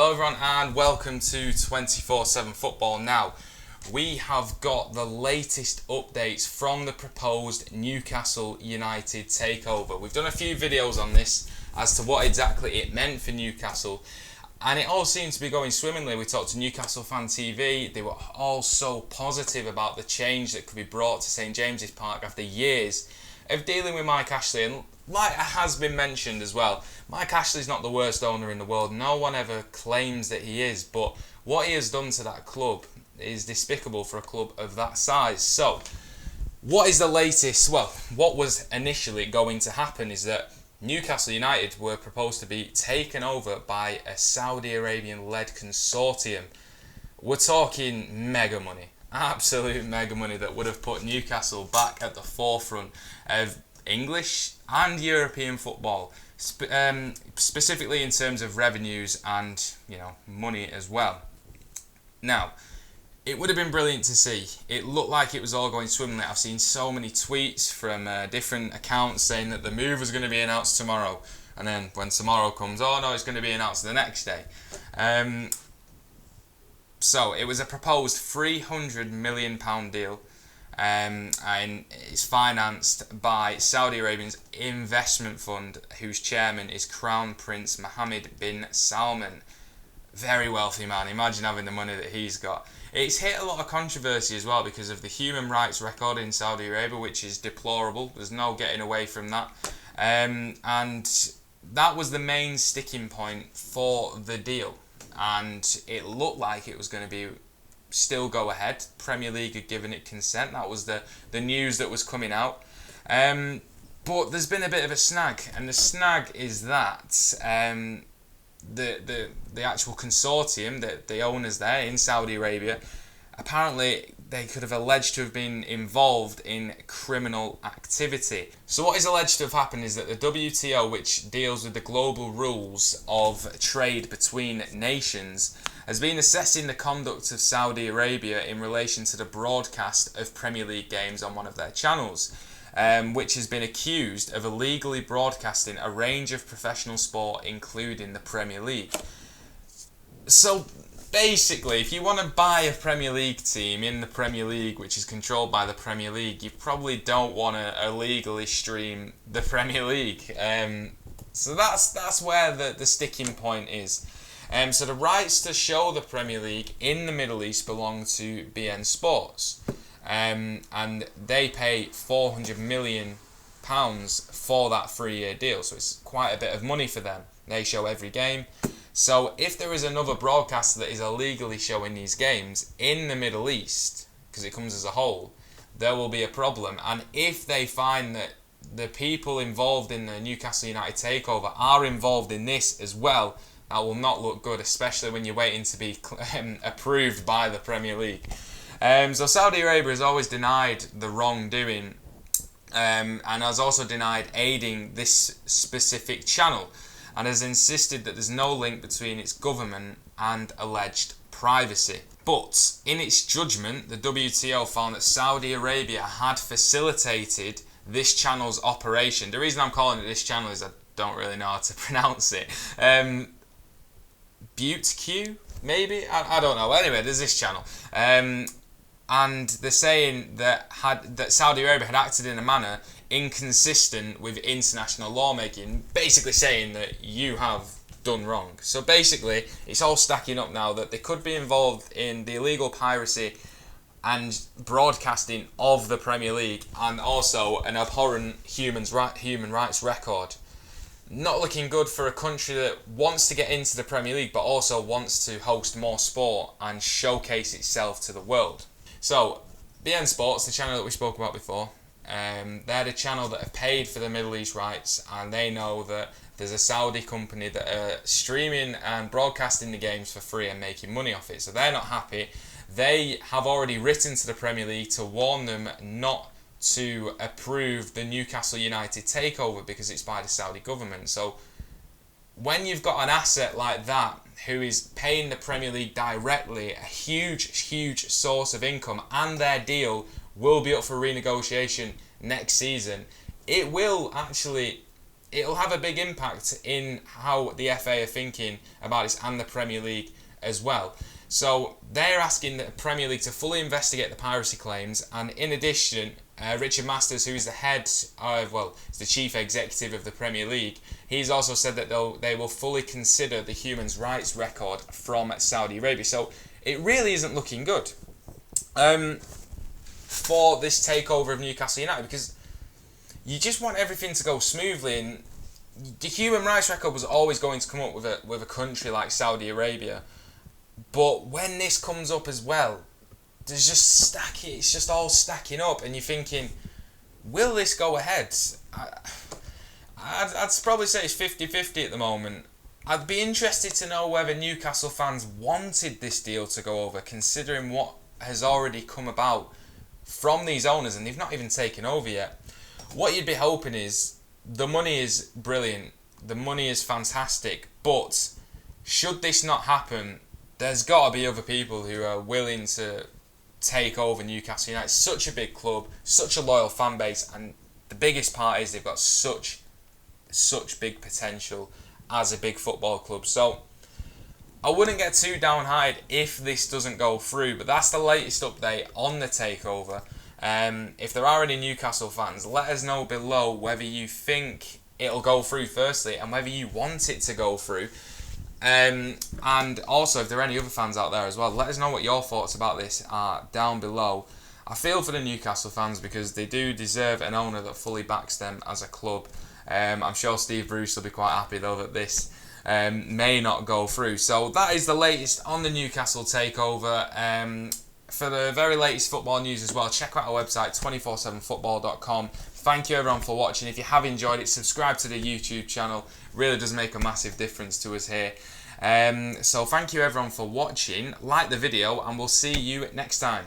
Hello everyone and welcome to 24/7 Football. Now, we have got the latest updates from the proposed Newcastle United takeover. We've done a few videos on this as to what exactly it meant for Newcastle, and it all seemed to be going swimmingly. We talked to Newcastle Fan TV. They were all so positive about the change that could be brought to St James's Park after years of dealing with Mike Ashley. And like has been mentioned as well, Mike Ashley's not the worst owner in the world. No one ever claims that he is, but what he has done to that club is despicable for a club of that size. So, what is the latest? Well, what was initially going to happen is that Newcastle United were proposed to be taken over by a Saudi Arabian-led consortium. We're talking mega money, absolute mega money that would have put Newcastle back at the forefront of English and European football, specifically in terms of revenues and money as well. Now, it would have been brilliant to see. It looked like it was all going swimmingly. I've seen so many tweets from different accounts saying that the move was going to be announced tomorrow, and then when tomorrow comes, oh no, it's going to be announced the next day. So it was a proposed £300 million deal. And it's financed by Saudi Arabia's investment fund, whose chairman is Crown Prince Mohammed bin Salman. Very wealthy man. Imagine having the money that he's got. It's hit a lot of controversy as well because of the human rights record in Saudi Arabia, which is deplorable. There's no getting away from that. And that was the main sticking point for the deal. And it looked like it was going to be still go ahead. Premier League had given it consent. That was the news that was coming out. But there's been a bit of a snag, and the snag is that the actual consortium, the owners there in Saudi Arabia, apparently they could have alleged to have been involved in criminal activity. So what is alleged to have happened is that the WTO, which deals with the global rules of trade between nations, has been assessing the conduct of Saudi Arabia in relation to the broadcast of Premier League games on one of their channels, which has been accused of illegally broadcasting a range of professional sport, including the Premier League. So basically, if you want to buy a Premier League team in the Premier League, which is controlled by the Premier League, you probably don't want to illegally stream the Premier League. So that's where the sticking point is. So the rights to show the Premier League in the Middle East belong to BN Sports, and they pay £400 million for that 3-year deal. So it's quite a bit of money for them. They show every game. So if there is another broadcaster that is illegally showing these games in the Middle East, because it comes as a whole, there will be a problem. And if they find that the people involved in the Newcastle United takeover are involved in this as well, that will not look good, especially when you're waiting to be approved by the Premier League. So Saudi Arabia has always denied the wrongdoing, and has also denied aiding this specific channel, and has insisted that there's no link between its government and alleged privacy. But in its judgment, the WTO found that Saudi Arabia had facilitated this channel's operation. The reason I'm calling it this channel is I don't really know how to pronounce it. Butte Q, maybe? I don't know. Anyway, there's this channel. And they're saying that Saudi Arabia had acted in a manner inconsistent with international lawmaking, basically saying that you have done wrong. So basically, it's all stacking up now that they could be involved in the illegal piracy and broadcasting of the Premier League, and also an abhorrent human rights record. Not looking good for a country that wants to get into the Premier League but also wants to host more sport and showcase itself to the world. So, BN Sports, the channel that we spoke about before, they're the channel that have paid for the Middle East rights, and they know that there's a Saudi company that are streaming and broadcasting the games for free and making money off it. So they're not happy. They have already written to the Premier League to warn them not to approve the Newcastle United takeover because it's by the Saudi government. So when you've got an asset like that who is paying the Premier League directly a huge source of income, and their deal will be up for renegotiation next season, it will actually it'll have a big impact in how the FA are thinking about this and the Premier League as well. So they're asking the Premier League to fully investigate the piracy claims, and in addition, Richard Masters, who is is the chief executive of the Premier League, he's also said that they will fully consider the human rights record from Saudi Arabia. So it really isn't looking good for this takeover of Newcastle United, because you just want everything to go smoothly, and the human rights record was always going to come up with a country like Saudi Arabia. But when this comes up as well, it's just all stacking up, and you're thinking, will this go ahead? I'd probably say it's 50-50 at the moment. I'd be interested to know whether Newcastle fans wanted this deal to go over, considering what has already come about from these owners, and they've not even taken over yet. What you'd be hoping is, the money is brilliant, the money is fantastic, but should this not happen, there's got to be other people who are willing to take over Newcastle United. It's such a big club, such a loyal fan base, and the biggest part is they've got such big potential as a big football club. So I wouldn't get too downhearted if this doesn't go through, but that's the latest update on the takeover. If there are any Newcastle fans, let us know below whether you think it'll go through firstly, and whether you want it to go through. And also, if there are any other fans out there as well, let us know what your thoughts about this are down below. I feel for the Newcastle fans, because they do deserve an owner that fully backs them as a club. I'm sure Steve Bruce will be quite happy though that this may not go through. So that is the latest on the Newcastle takeover. For the very latest football news as well, check out our website 247football.com. Thank you everyone for watching. If you have enjoyed it, subscribe to the YouTube channel. Really does make a massive difference to us here. So thank you everyone for watching. Like the video, and we'll see you next time.